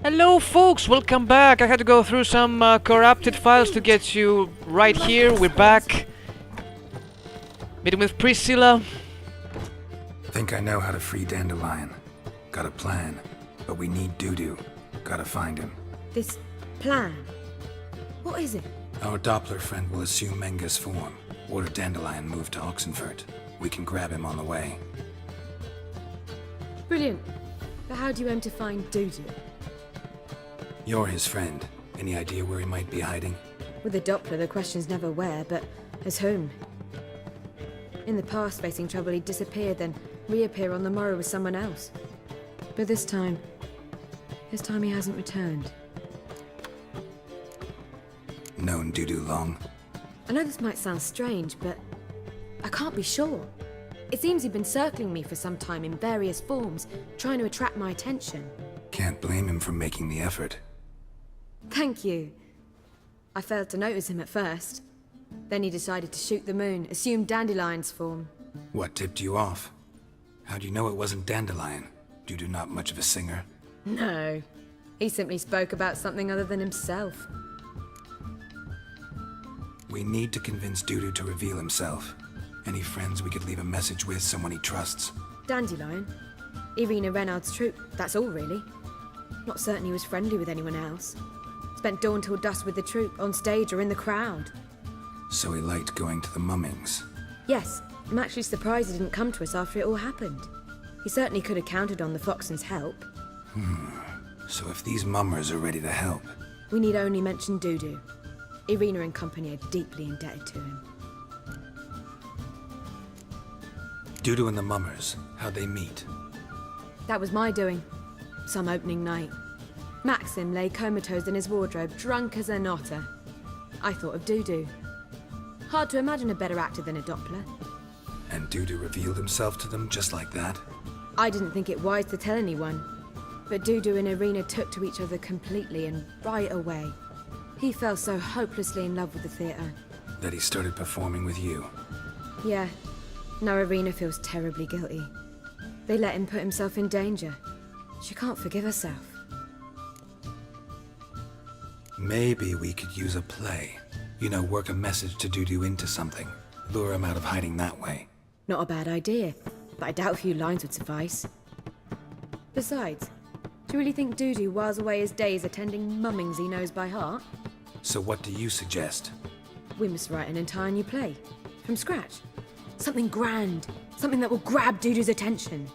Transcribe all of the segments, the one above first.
Hello folks, welcome back. I had to go through some corrupted files to get you right here. We're back. Meeting with Priscilla. Think I know how to free Dandelion. Got a plan, but we need Dudu. Gotta find him. This plan? What is it? Our Doppler friend will assume Menga's form. Order Dandelion moved to Oxenfurt. We can grab him on the way. Brilliant. But how do you aim to find Dudu? You're his friend. Any idea where he might be hiding? With the Doppler, the question's never where, but as whom. In the past, facing trouble, he'd disappear, then reappear on the morrow with someone else. But this time he hasn't returned. Known Dudu long? I know this might sound strange, but I can't be sure. It seems he'd been circling me for some time in various forms, trying to attract my attention. Can't blame him for making the effort. Thank you. I failed to notice him at first. Then he decided to shoot the moon, assume Dandelion's form. What tipped you off? How'd you know it wasn't Dandelion? Dudu not much of a singer? No. He simply spoke about something other than himself. We need to convince Dudu to reveal himself. Any friends we could leave a message with, someone he trusts? Dandelion? Irina Renard's troupe, that's all really. Not certain he was friendly with anyone else. Spent dawn till dusk with the troupe, on stage or in the crowd. So he liked going to the mummings. Yes, I'm actually surprised he didn't come to us after it all happened. He certainly could have counted on the Foxen's help. So if these mummers are ready to help... We need only mention Dudu. Irina and company are deeply indebted to him. Dudu and the mummers, how'd they meet? That was my doing. Some opening night. Maxim lay comatose in his wardrobe, drunk as an otter. I thought of Dudu. Hard to imagine a better actor than a Doppler. And Dudu revealed himself to them just like that? I didn't think it wise to tell anyone. But Dudu and Irina took to each other completely and right away. He fell so hopelessly in love with the theatre. That he started performing with you? Yeah. Now Irina feels terribly guilty. They let him put himself in danger. She can't forgive herself. Maybe we could use a play. You know, work a message to Dudu into something. Lure him out of hiding that way. Not a bad idea, but I doubt a few lines would suffice. Besides, do you really think Dudu whiles away his days attending mummings he knows by heart? So what do you suggest? We must write an entire new play. From scratch. Something grand. Something that will grab Dudu's attention.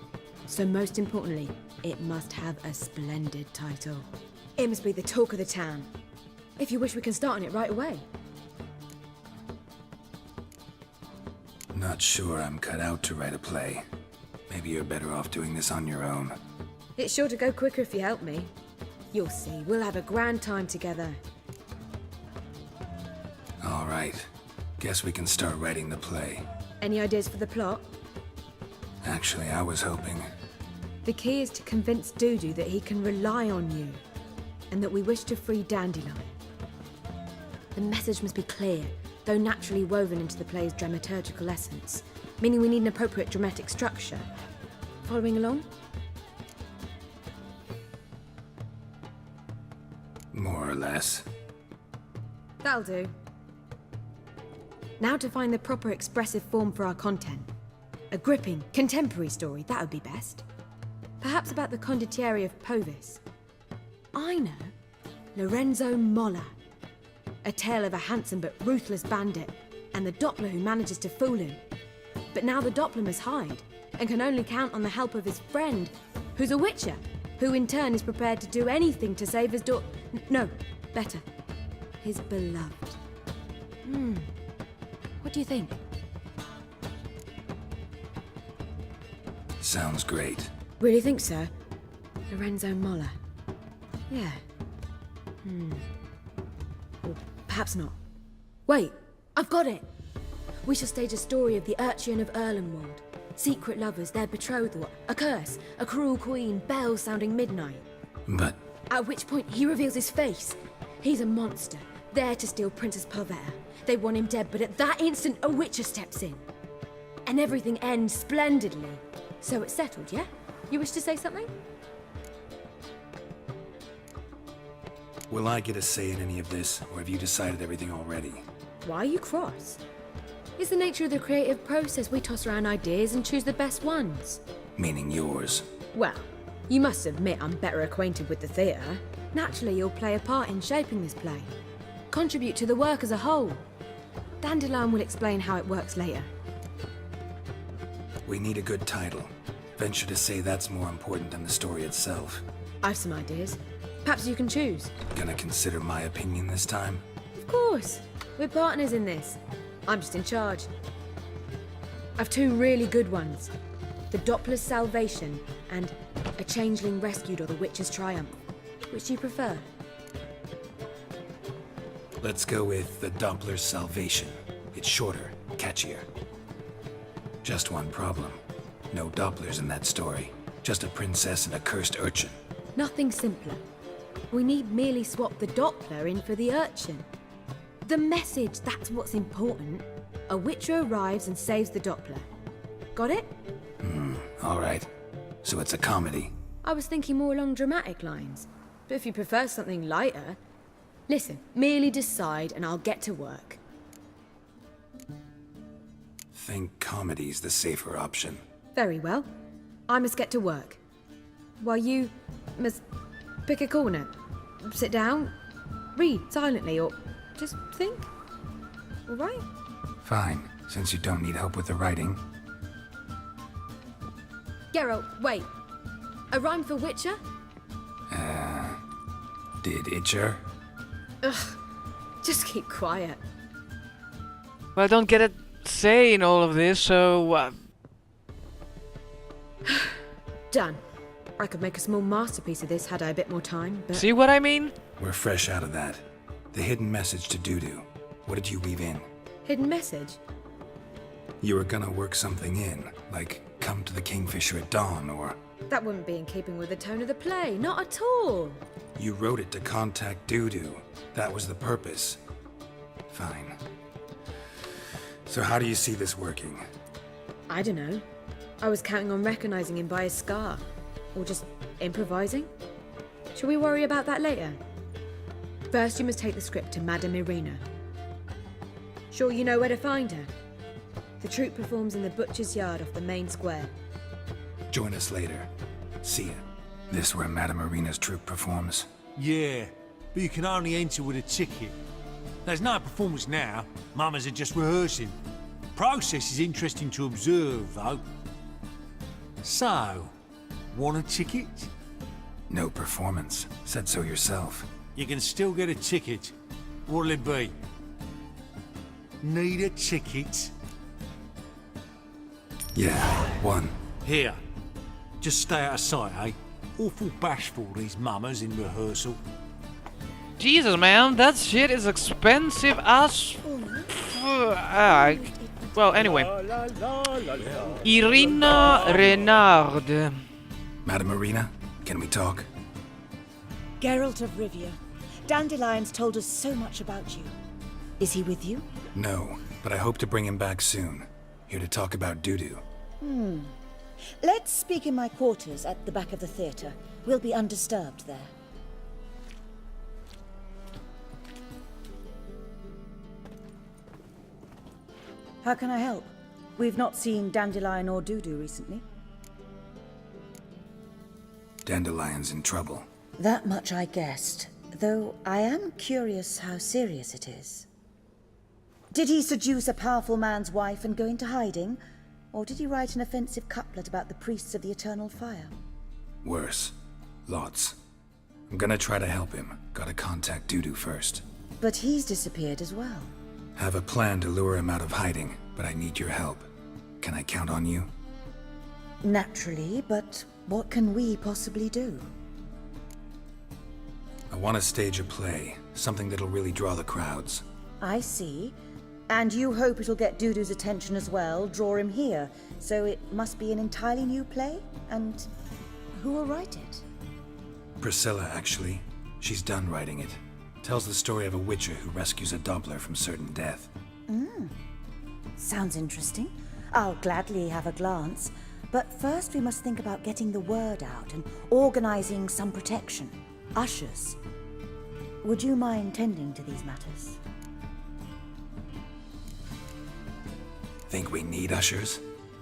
So most importantly, it must have a splendid title. It must be the talk of the town. If you wish, we can start on it right away. Not sure I'm cut out to write a play. Maybe you're better off doing this on your own. It's sure to go quicker if you help me. You'll see, we'll have a grand time together. All right. Guess we can start writing the play. Any ideas for the plot? Actually, I was hoping... The key is to convince Dudu that he can rely on you, and that we wish to free Dandelion. The message must be clear, though naturally woven into the play's dramaturgical essence, meaning we need an appropriate dramatic structure. Following along? More or less. That'll do. Now to find the proper expressive form for our content. A gripping, contemporary story, that would be best. Perhaps about the condottieri of Povis. I know. Lorenzo Molla. A tale of a handsome but ruthless bandit, and the Doppler who manages to fool him. But now the Doppler must hide, and can only count on the help of his friend, who's a witcher, who in turn is prepared to do anything to save his no, better, his beloved. What do you think? Sounds great. Really think so? Lorenzo Molla. Yeah. Or perhaps not. Wait, I've got it! We shall stage a story of the Urchin of Erlenwald. Secret lovers, their betrothal, a curse, a cruel queen, bells sounding midnight. But... At which point he reveals his face. He's a monster, there to steal Princess Pavetta. They want him dead, but at that instant a witcher steps in. And everything ends splendidly. So it's settled, yeah? You wish to say something? Will I get a say in any of this, or have you decided everything already? Why are you cross? It's the nature of the creative process. We toss around ideas and choose the best ones. Meaning yours. Well, you must admit I'm better acquainted with the theatre. Naturally, you'll play a part in shaping this play. Contribute to the work as a whole. Dandelion will explain how it works later. We need a good title. Venture to say that's more important than the story itself. I've some ideas. Perhaps you can choose. Gonna consider my opinion this time? Of course. We're partners in this. I'm just in charge. I've two really good ones. The Doppler's Salvation and A Changeling Rescued or the Witch's Triumph. Which do you prefer? Let's go with the Doppler's Salvation. It's shorter, catchier. Just one problem. No Dopplers in that story. Just a princess and a cursed urchin. Nothing simpler. We need merely swap the Doppler in for the urchin. The message, that's what's important. A witcher arrives and saves the Doppler. Got it? Alright. So it's a comedy. I was thinking more along dramatic lines. But if you prefer something lighter... Listen, merely decide and I'll get to work. Think comedy's the safer option. Very well. I must get to work. While you must pick a corner. Sit down, read silently, or just think. All right? Fine, since you don't need help with the writing. Gerald, wait. A rhyme for Witcher? Did Itcher? Ugh. Just keep quiet. Well, I don't get a say in all of this, so... Done. I could make a small masterpiece of this had I a bit more time, but... See what I mean? We're fresh out of that. The hidden message to Dudu. What did you weave in? Hidden message? You were gonna work something in, like come to the Kingfisher at dawn, or... That wouldn't be in keeping with the tone of the play, not at all. You wrote it to contact Dudu. That was the purpose. Fine. So how do you see this working? I don't know. I was counting on recognizing him by his scar. Or just improvising. Shall we worry about that later? First, you must take the script to Madame Irina. Sure you know where to find her? The troupe performs in the butcher's yard off the main square. Join us later. See ya. This where Madame Irina's troupe performs? Yeah, but you can only enter with a ticket. There's no performance now. Mamas are just rehearsing. Process is interesting to observe, though. So, want a ticket? No performance. Said so yourself. You can still get a ticket. What'll it be? Need a ticket? Yeah, one. Here. Just stay out of sight, eh? Awful bashful, these mamas in rehearsal. Jesus, man, that shit is expensive as... well, anyway. Irina Renard. Madame Irina, can we talk? Gerald of Rivia. Dandelion's told us so much about you. Is he with you? No, but I hope to bring him back soon. Here to talk about Dudu. Let's speak in my quarters at the back of the theatre. We'll be undisturbed there. How can I help? We've not seen Dandelion or Dudu recently. Dandelion's in trouble. That much I guessed, though I am curious how serious it is. Did he seduce a powerful man's wife and go into hiding? Or did he write an offensive couplet about the priests of the eternal fire? Worse. Lots. I'm gonna try to help him. Gotta contact Dudu first. But he's disappeared as well. Have a plan to lure him out of hiding, but I need your help. Can I count on you? Naturally, but what can we possibly do? I want to stage a play. Something that'll really draw the crowds. I see. And you hope it'll get Dudu's attention as well, draw him here. So it must be an entirely new play? And who will write it? Priscilla, actually. She's done writing it. Tells the story of a witcher who rescues a Doppler from certain death. Sounds interesting. I'll gladly have a glance. But first we must think about getting the word out and organizing some protection. Ushers. Would you mind tending to these matters? Think we need ushers?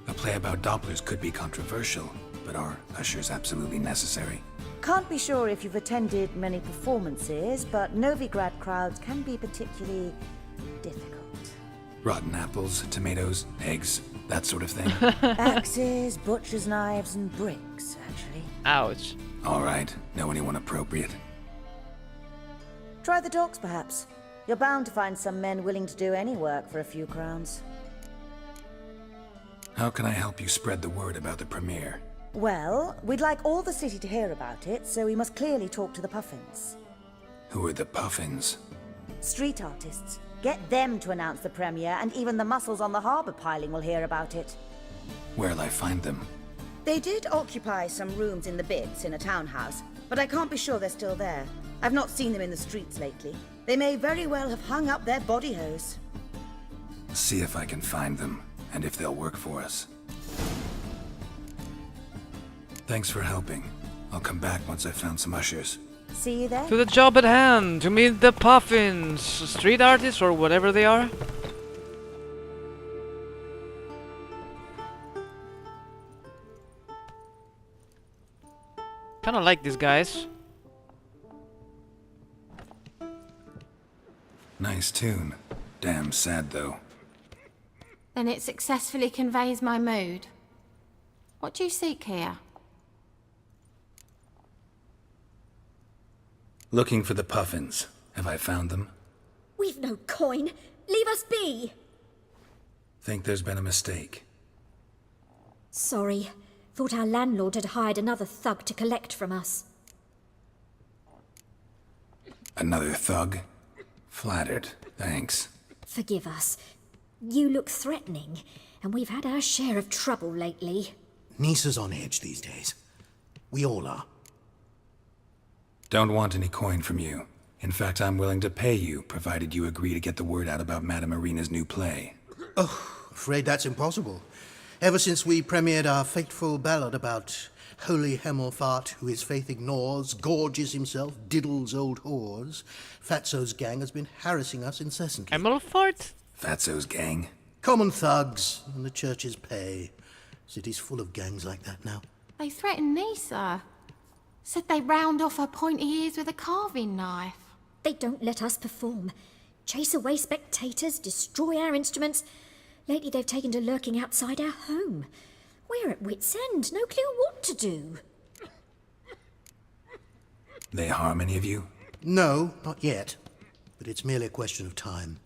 A play about Dopplers could be controversial, but are ushers absolutely necessary? Can't be sure if you've attended many performances, but Novigrad crowds can be particularly difficult. Rotten apples, tomatoes, eggs, that sort of thing? Axes, butcher's knives, and bricks, actually. Ouch. All right, know anyone appropriate? Try the docks, perhaps. You're bound to find some men willing to do any work for a few crowns. How can I help you spread the word about the premiere? Well, we'd like all the city to hear about it, so we must clearly talk to the Puffins. Who are the Puffins? Street artists. Get them to announce the premiere, and even the muscles on the harbour piling will hear about it. Where'll I find them? They did occupy some rooms in the Bits in a townhouse, but I can't be sure they're still there. I've not seen them in the streets lately. They may very well have hung up their body hose. See if I can find them, and if they'll work for us. Thanks for helping. I'll come back once I've found some ushers. See you there? To the job at hand, to meet the Puffins, street artists or whatever they are. Kinda like these guys. Nice tune. Damn sad though. Then it successfully conveys my mood. What do you seek here? Looking for the Puffins. Have I found them? We've no coin. Leave us be. Think there's been a mistake. Sorry. Thought our landlord had hired another thug to collect from us. Another thug? Flattered. Thanks. Forgive us. You look threatening, and we've had our share of trouble lately. Nisa's on edge these days. We all are. Don't want any coin from you. In fact, I'm willing to pay you, provided you agree to get the word out about Madame Irina's new play. Oh, afraid that's impossible. Ever since we premiered our fateful ballad about holy Hemelfart, who his faith ignores, gorges himself, diddles old whores, Fatso's gang has been harassing us incessantly. Emelfart? Fatso's gang? Common thugs, and the church's pay. City's full of gangs like that now. They threatened Nisa. Said they round off her pointy ears with a carving knife. They don't let us perform. Chase away spectators, destroy our instruments. Lately they've taken to lurking outside our home. We're at wit's end, no clue what to do. They harm any of you? No, not yet. But it's merely a question of time.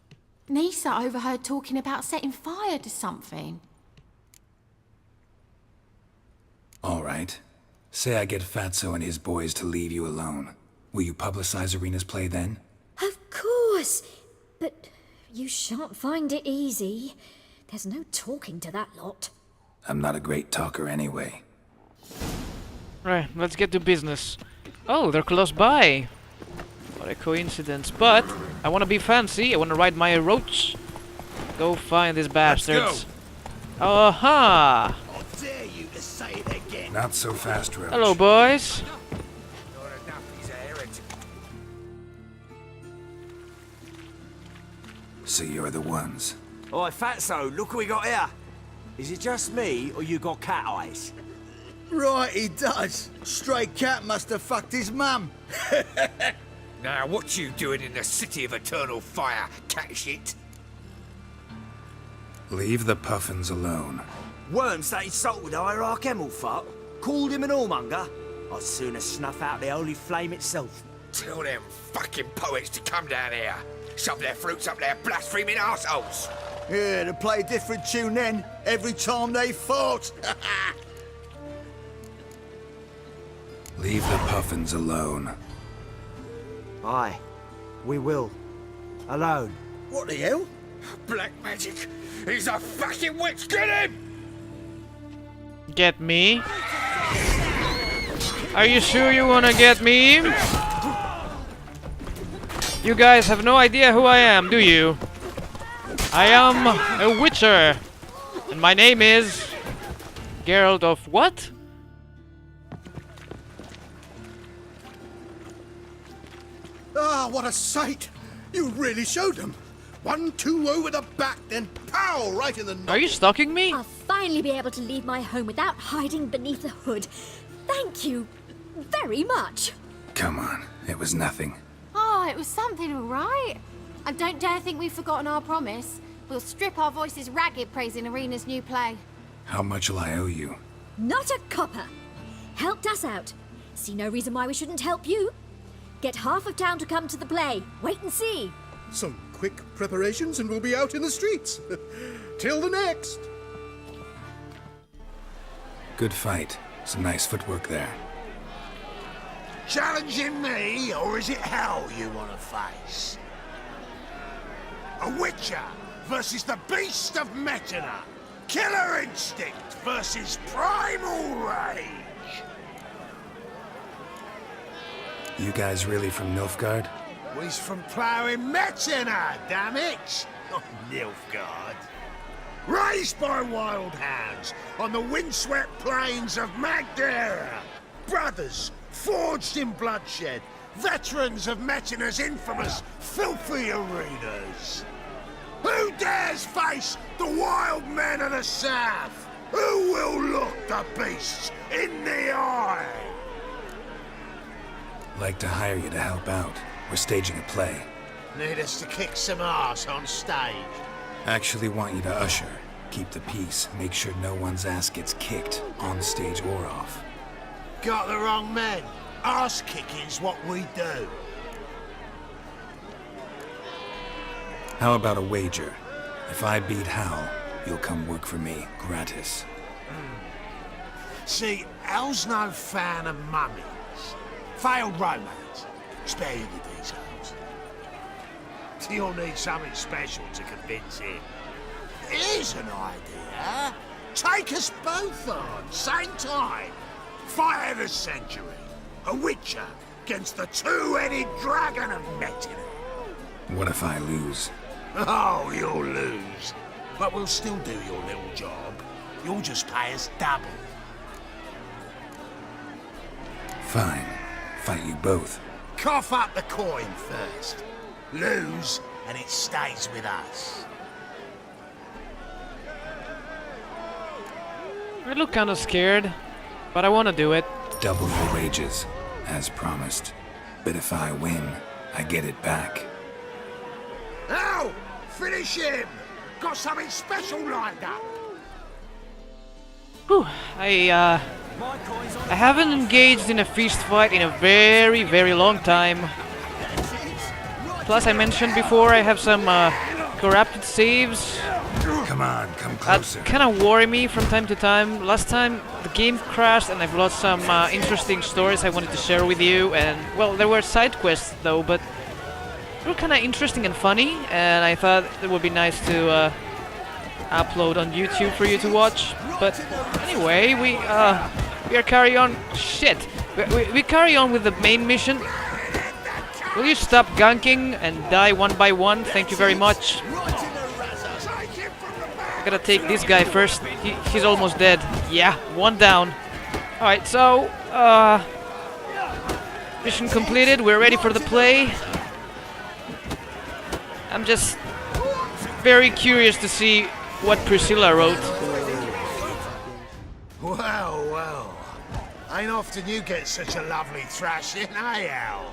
Nisa overheard talking about setting fire to something. All right. Say I get Fatso and his boys to leave you alone. Will you publicize Irina's play then? Of course. But you shan't find it easy. There's no talking to that lot. I'm not a great talker anyway. Right, let's get to business. Oh, they're close by. What a coincidence. But I want to be fancy. I want to ride my roach. Go find these bastards. Aha! How dare you to say it again? Not so fast, Roach. Hello, boys. So you're the ones. Oi, Fatso, look what we got here. Is it just me, or you got cat eyes? Right, he does. Stray cat must have fucked his mum. Now, what you doing in the city of eternal fire, cat shit? Leave the Puffins alone. Worms that insulted Hierarch Hemelfart, called him an whoremonger. I'd sooner snuff out the holy flame itself. Tell them fucking poets to come down here. Shove their fruits up their blaspheming arseholes. Yeah, to play a different tune then, every time they fought. Leave the Puffins alone. Aye, we will. Alone. What the hell? Black magic. He's a fucking witch. Get him! Get me? Are you sure you want to get me? You guys have no idea who I am, do you? I am a witcher. And my name is... Gerald of what? Ah, what a sight! You really showed them. 1-2 over the back, then pow! Right in the Are you stalking me? I'll finally be able to leave my home without hiding beneath the hood. Thank you very much. Come on, it was nothing. Oh, it was something, all right. I don't dare think we've forgotten our promise. We'll strip our voices ragged praising Arena's new play. How much will I owe you? Not a copper. Helped us out. See no reason why we shouldn't help you. Get half of town to come to the play. Wait and see. Some quick preparations and we'll be out in the streets. Till the next. Good fight. Some nice footwork there. Challenging me, or is it hell you want to face? A Witcher versus the Beast of Metina. Killer instinct versus primal rage. You guys really from Nilfgaard? We's from ploughing Metina, damn it! Not Nilfgaard. Raised by wild hounds on the windswept plains of Magdera. Brothers forged in bloodshed. Veterans of Metina's infamous filthy arenas. Who dares face the wild men of the south? Who will look the beasts in the eye? Like to hire you to help out. We're staging a play. Need us to kick some ass on stage? Actually want you to usher. Keep the peace. Make sure no one's ass gets kicked, on stage or off. Got the wrong men. Ass kicking's what we do. How about a wager? If I beat Hal, you'll come work for me, gratis. See, Hal's no fan of mummies. Failed romance. Spare you the details. You'll need something special to convince him. Here's an idea. Take us both on, same time. Fight of the century. A Witcher against the two-headed dragon of Metina. What if I lose? Oh, you'll lose. But we'll still do your little job. You'll just pay us double. Fine. Fight you both. Cough up the coin first. Lose, and it stays with us. I look kinda scared, but I wanna do it. Double your wages, as promised. But if I win, I get it back. Now, finish him! Got something special lined up. Whew, I haven't engaged in a feast fight in a very, very long time. Plus, I mentioned before I have some corrupted saves. Come on, come That closer. kind of worry me from time to time. Last time the game crashed and I've lost some interesting stories I wanted to share with you. And, well, there were side quests though, but they were kind of interesting and funny. And I thought it would be nice to upload on YouTube for you to watch. But anyway, we are carry on. Shit, we carry on with the main mission. Will you stop gunking and die one by one? Thank you very much. I gotta take this guy first. He's almost dead. Yeah, one down. Alright, so mission completed. We're ready for the play. I'm just very curious to see what Priscilla wrote. Well, well. Ain't often you get such a lovely thrashing, eh, Al?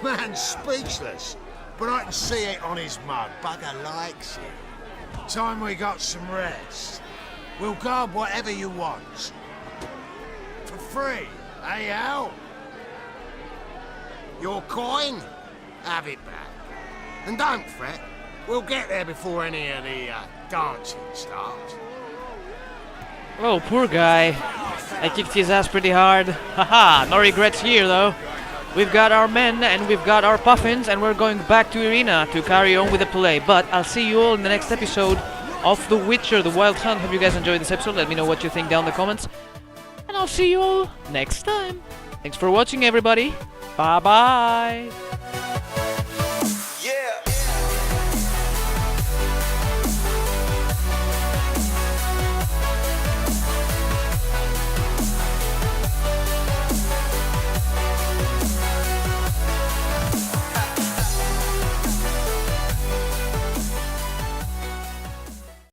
Man's speechless, but I can see it on his mug. Bugger likes it. Time we got some rest. We'll guard whatever you want. For free, eh, Al? Your coin? Have it back. And don't fret, we'll get there before any of the dancing starts. Oh, poor guy. I kicked his ass pretty hard. Haha, no regrets here though. We've got our men and we've got our puffins and we're going back to Arena to carry on with the play. But I'll see you all in the next episode of The Witcher, The Wild Hunt. Hope you guys enjoyed this episode. Let me know what you think down in the comments. And I'll see you all next time. Thanks for watching, everybody. Bye-bye.